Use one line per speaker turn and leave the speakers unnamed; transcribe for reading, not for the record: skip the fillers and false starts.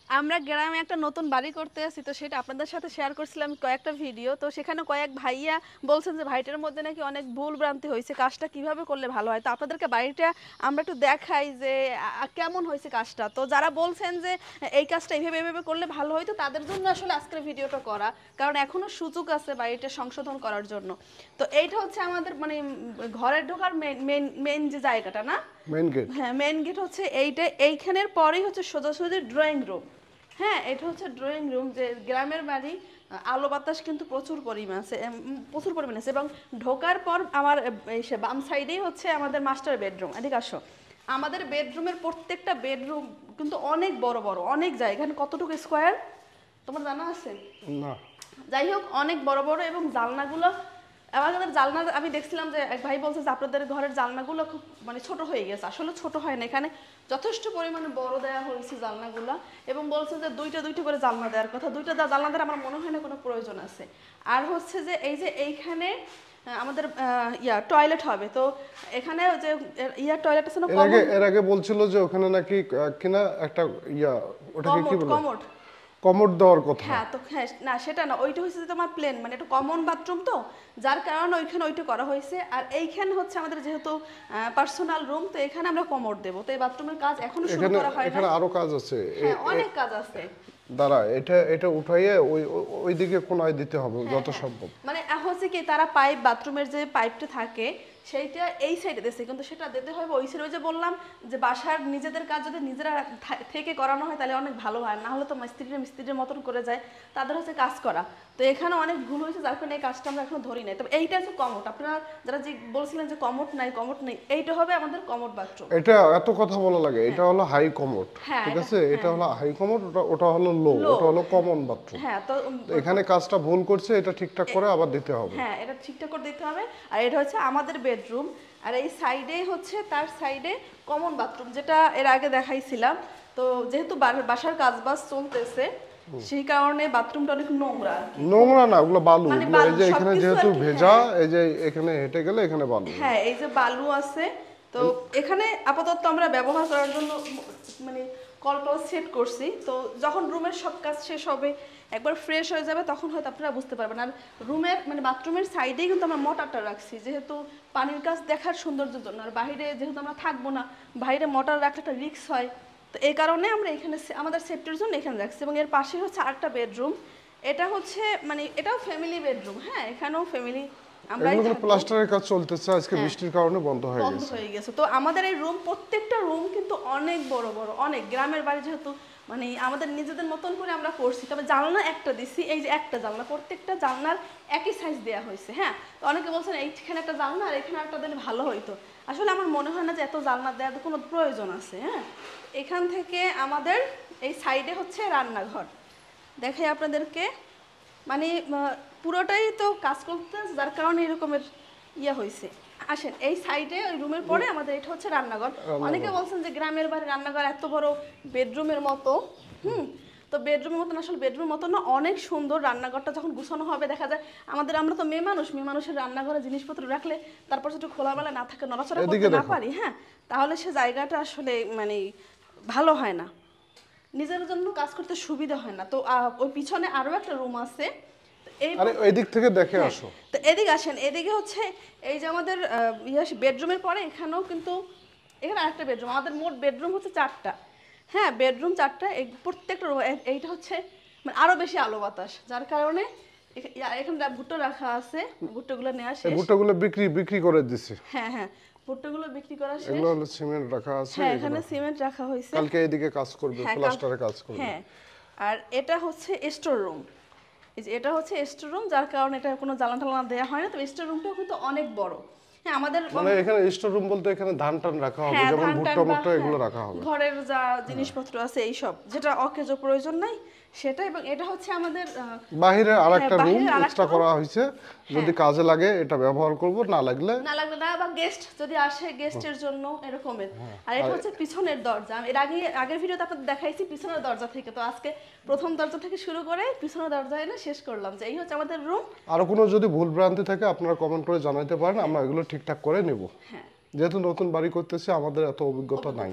আমরা গ্রামে একটা নতুন বাড়ি করতে আসি, তো সেটা আপনাদের সাথে শেয়ার করছিলাম কয়েকটা ভিডিও। তো সেখানে কয়েক ভাইয়া বলছেন যে ভাইটার মধ্যে নাকি অনেক ভুল ভ্রান্তি হয়েছে, কাজটা কিভাবে করলে ভালো হয়। তো আপনাদেরকে বাড়িটা আমরা একটু দেখাই যে কেমন হয়েছে কাজটা। তো যারা বলছেন যে এই কাজটা এইভাবে এইভাবে করলে ভালো হয়তো, তাদের জন্য আসলে আজকের ভিডিওটা করা, কারণ এখনো সুযোগ আছে বাড়িটা সংশোধন করার জন্য। তো এইটা হচ্ছে আমাদের মানে ঘরে ঢোকার মেন মেন যে জায়গাটা না,
মেইন গেট।
হ্যাঁ মেন গেট হচ্ছে এইটা। এইখানের পরেই হচ্ছে সোজাসুজি ড্রয়িং রুম। হ্যাঁ, এটা হচ্ছে ড্রয়িং রুম। যে গ্রামের বাড়ি, আলো বাতাস কিন্তু প্রচুর পরিমাণ আছে, প্রচুর পরিমাণ আছে। এবং ঢোকার পর আমার বাম সাইডেই হচ্ছে আমাদের মাস্টার বেডরুম। এদিকে আসো। আমাদের বেডরুমের প্রত্যেকটা বেডরুম কিন্তু অনেক বড় বড়, অনেক জায়গা। এখানে কতটুকু স্কোয়ার তোমার জানা আছে?
না।
যাই হোক, অনেক বড় বড়। এবং জানলাগুলো, আমাদের জানলা আমি দেখছিলাম যে এক ভাই বলছে যে আপনাদের ঘরের জানলাগুলো খুব মানে ছোট হয়ে গেছে। আসলে ছোট হয় না, এখানে যথেষ্ট পরিমাণে বড় দেওয়া হয়েছে জানলাগুলো। এবং বলছে যে দুইটা দুইটা করে জানলা দেওয়ার কথা। দুইটা জানলা দেওয়ার আমার মনে হয় না কোনো প্রয়োজন আছে। আর হচ্ছে যে এই যে এইখানে আমাদের টয়লেট হবে। তো এখানে যে টয়লেট আছে না,
এর আগে বলছিল যে ওখানে নাকি কিনা একটা ওটাকে কি বলে,
কমোড
কমোড দেওয়ার কথা।
হ্যাঁ। তো হ্যাঁ, না সেটা না, ওইটা হচ্ছে যে তোমার প্লেন, মানে একটা কমন বাথরুম। তো যার কারণে ওইখানে ওইটা করা হয়েছে। আর এইখানে হচ্ছে আমাদের যেহেতু পার্সোনাল রুম, তো এখানে আমরা কমোড দেবো। তো এই বাথরুমের কাজ এখনো শুরু করা হয় না।
এখানে আরো কাজ আছে।
হ্যাঁ, অনেক কাজ আছে।
দাঁড়া, এটা উঠাইয়ে ওই দিকে কোনায় দিতে হবে যত সম্ভব।
মানে হচ্ছে কি, তারা পাইপ, বাথরুমের যে পাইপটা থাকে সেইটা এই সাইডে দিচ্ছে, কিন্তু সেটা দিতে হবে ওই সাইডে। ওই যে বললাম যে বাসার নিজেদের কাজ যদি নিজেরা থেকে করানো হয় তাহলে অনেক ভালো হয়। না হলে তো মিস্ত্রির মতন করে যায়, তাদের হচ্ছে কাজ করা। তো এখানে অনেক ভুল হয়েছে, যার কারণে এই কাজটা আমরা এখন ধরি নাই। তবে এইটা হচ্ছে কমোড। আপনারা যারা যে বলছিলেন যে কমোড নাই, এইটা হবে আমাদের কমোড বাথরুম।
এটা এত কথা বলা লাগে, এটা হলো হাই কমোড, ঠিক আছে? এটা হলো হাই কমোড, ওটা হলো লো, ওটা হলো কমন বাথরুম।
হ্যাঁ, তো
এখানে কাজটা ভুল করছে, এটা ঠিকঠাক করে আবার দিতে হবে।
হ্যাঁ, এটা ঠিকঠাক করে দিতে হবে। আর এটা হচ্ছে আমাদের বেডরুম। আর এই সাইডে হচ্ছে, তার সাইডে কমন বাথরুম, যেটা এর আগে দেখাইছিলাম। তো যেহেতু বাসার কাজবাজ চলতেছে, সেই কারণে বাথরুমটা অনেক নোংরা।
নোংরা না, ওগুলো বালু।
মানে
এই যে এখানে যেহেতু ভেজা, এই যে এখানে হেঁটে গেলে এখানে বালু।
হ্যাঁ, এই যে বালু আছে। তো এখানে আপাতত আমরা ব্যবহার করার জন্য মানে কলটল সেট করছি। তো যখন রুমের সব কাজ শেষ হবে, একবার ফ্রেশ হয়ে যাবে, তখন হয়তো আপনারা বুঝতে পারবেন। আর রুমের মানে বাথরুমের সাইডেই কিন্তু আমরা মোটরটা রাখছি, যেহেতু পানির কাজ দেখার সৌন্দর্যের জন্য। আর বাইরে যেহেতু আমরা থাকবো না, বাইরে মোটর রাখলে একটা রিস্ক হয়। তো এই কারণে আমরা এখানে আমাদের সেফটির জন্য এখানে রাখছি। এবং এর পাশে হচ্ছে আরেকটা বেডরুম। এটা হচ্ছে মানে এটাও ফ্যামিলি বেডরুম। হ্যাঁ, এখানেও ফ্যামিলি
এগুলো প্লাস্টারের কাজ চলতেছে, আজকে বৃষ্টির কারণে বন্ধ হয়ে
গেছে। তো আমাদের এই রুম, প্রত্যেকটা রুম কিন্তু অনেক বড় বড়, অনেক। গ্রামের বাড়ি যেহেতু মানে আমাদের নিজেদের মতন করে আমরা করছি। তবে জানলা একটা দিছি, এই যে একটা জানলা, প্রত্যেকটা জানলার একই সাইজ দেওয়া হয়েছে। হ্যাঁ, তো অনেকে বলছেন এইখানে একটা জানলা আর এখানে একটা দিলে ভালো হইতো। আসলে আমার মনে হয় না যে এত জানলা দেওয়ার কোনো প্রয়োজন আছে। হ্যাঁ, এখান থেকে আমাদের এই সাইডে হচ্ছে রান্নাঘর। দেখাই আপনাদেরকে, মানে পুরোটাই তো কাজ করতে, যার কারণে এরকমের হয়েছে। আসেন, এই সাইডে ওই রুমের পরে আমাদের এটা হচ্ছে রান্নাঘর। অনেকে বলছেন যে গ্রামের বাড়ি রান্নাঘর এত বড় বেডরুমের মতো। তো বেডরুমের মতো না, আসলে বেডরুমের মতো না, অনেক সুন্দর। রান্নাঘরটা যখন গুছানো হবে দেখা যায় আমরা তো মেয়ে মানুষের রান্নাঘরে জিনিসপত্র রাখলে তারপর সেটা খোলামেলা না থাকে, নড়াচড়া করতে না পারি, হ্যাঁ, তাহলে সে জায়গাটা আসলে মানে ভালো হয় না, নিজের জন্য কাজ করতে সুবিধা হয় না। তো ওই পিছনে আরো একটা রুম আছে।
এই দিক থেকে দেখে আসো।
তো এদিকে আসেন, এদিকে হচ্ছে এই যে আমাদের বেডরুমের পরে এখানেও কিন্তু এখানে আরেকটা বেডরুম। আমাদের মোট বেডরুম হচ্ছে 4টা। হ্যাঁ, বেডরুম 4টা। প্রত্যেকটা এইটা হচ্ছে মানে আরো বেশি আলো বাতাস, যার কারণে এখানে ভুট্টো রাখা আছে। ভুট্টোগুলো নেওয়া শেষ।
ভুট্টোগুলো বিক্রি করে দিছে।
হ্যাঁ হ্যাঁ, ভুট্টোগুলো বিক্রি করা শেষ।
এগুলো হলো সিমেন্ট রাখা আছে।
হ্যাঁ, এখানে সিমেন্ট রাখা হয়েছে।
কালকে এদিকে কাজ করবে, প্লাস্টারে কাজ করবে।
হ্যাঁ, আর এটা হচ্ছে স্টোর রুম। এই যে এটা হচ্ছে স্টোর রুম, যার কারণে এটা কোনো জ্বালানা টালানা দেওয়া হয় না। তো স্টোর রুমটাও কিন্তু অনেক বড়। হ্যাঁ, আমাদের
মানে এখানে স্টোর রুম বলতে এখানে ধান টান রাখা হবে, যেমন ভুট্টা মুট্টা এগুলো রাখা হবে।
ঘরের যা জিনিসপত্র আছে এইসব, যেটা অকেজো প্রয়োজন নাই সেটা। এবং এটা হচ্ছে আমাদের
বাইরে আরেকটা রুম এক্সট্রা করা হয়েছে, যদি কাজে লাগে এটা ব্যবহার করব, না লাগলে
না, বা গেস্ট যদি আসে গেস্টের জন্য এরকমের। আর এটা হচ্ছে পিছনের দরজা। এর আগের ভিডিওতে আপনাদের দেখাইছি পিছনের দরজা থেকে। তো আজকে প্রথম দরজা থেকে শুরু করে পিছনের দরজা এনে শেষ করলাম যে এই হচ্ছে আমাদের রুম।
আর কোনো যদি ভুল ভ্রান্তি থাকে আপনারা কমেন্ট করে জানাতে পারেন, আমরা এগুলো ঠিকঠাক করে নেব।
হ্যাঁ,
যেহেতু নতুন বাড়ি করতেছি, আমাদের এত অভিজ্ঞতা নাই।